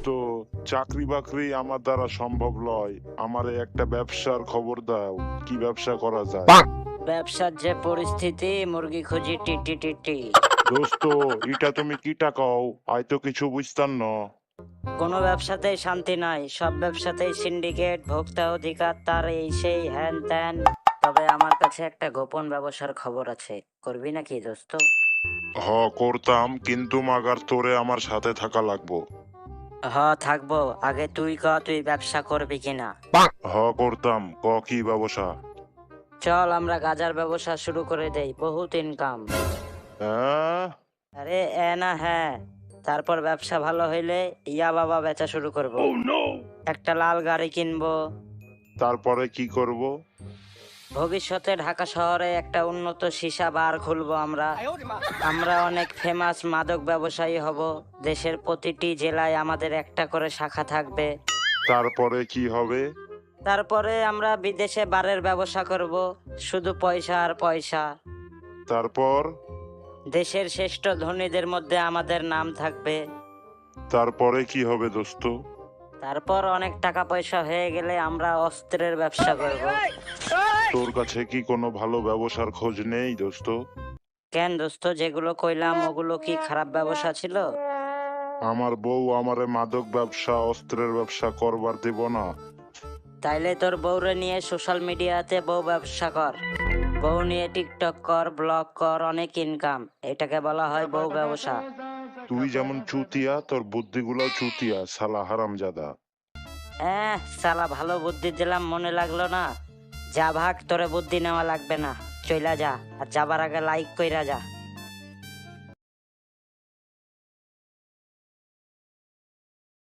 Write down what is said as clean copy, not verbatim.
দোস্ত, চাকরি বাকরি আমার দ্বারা সম্ভব নয়, আমারে একটা ব্যবসার খবর দাও, কি ব্যবসা করা যায়? ব্যবসার যে পরিস্থিতি, মুরগি খুঁজি টিটি টিটি। দোস্ত, এটা তুমি কিটা কও? আই তো কিছু বুঝতাম না। কোনো ব্যবসাতেই শান্তি নাই, সব ব্যবসাতেই সিন্ডিকেট, ভোক্তা অধিকার, তার এই সেই হ্যান ত্যান। তবে আমার কাছে একটা গোপন ব্যবসার খবর আছে, করবি নাকি দোস্ত? হ, করতাম, কিন্তু মাগার তোরে আমার সাথে থাকা লাগবো। থাকবো। আগে তুই ব্যবসা করবি কিনা? হ, করতাম, কি ব্যবসা? চল আমরা গাজার ব্যবসা শুরু করে দেই, বহুত ইনকাম। হ্যাঁ? আরে না, হ্যাঁ। তারপর ব্যবসা ভালো হইলে ইয়া বাবা বেচা শুরু করব। একটা লাল গাড়ি কিনবো। তারপরে কি করব? ভবিষ্যতে ঢাকা শহরে একটা উন্নত সীসা বার খুলবো আমরা। আমরা অনেক ফেমাস মাদক ব্যবসায়ী হব। দেশের প্রতিটি জেলায় আমাদের একটা করে শাখা থাকবে। তারপরে কি হবে? তারপরে আমরা বিদেশে বারের ব্যবসা করব, শুধু পয়সা আর পয়সা। তারপর? দেশের শ্রেষ্ঠ ধনীদের মধ্যে আমাদের নাম থাকবে। তারপরে কি হবে দোস্ত? তারপর অনেক টাকা পয়সা হয়ে গেলে আমরা অস্ত্রের ব্যবসা করব। তোর কাছে কি কোনো ভালো ব্যবসার খোঁজ নেই দোস্ত? কেন দোস্ত, যেগুলো কইলাম ওগুলো কি খারাপ ব্যবসা ছিল? আমার বউ আমারে মাদক ব্যবসা, অস্ত্রের ব্যবসা করবার দেব না। তাইলে তোর বউরে নিয়ে সোশ্যাল মিডিয়াতে বউ ব্যবসা কর। বউ নিয়ে টিকটক কর, ব্লগ কর, অনেক ইনকাম। এটাকে বলা হয় বউ ব্যবসা। তুই যেমন চুতিয়া, তোর বুদ্ধিগুলো চুতিয়া, শালা হারামজাদা। সালা ভালো বুদ্ধি দিলাম, মনে লাগলো না? যা ভাগ, তোরে বুদ্ধি নেওয়া লাগবে না, চইলা যা। আর যাবার আগে লাইক কইরা যা।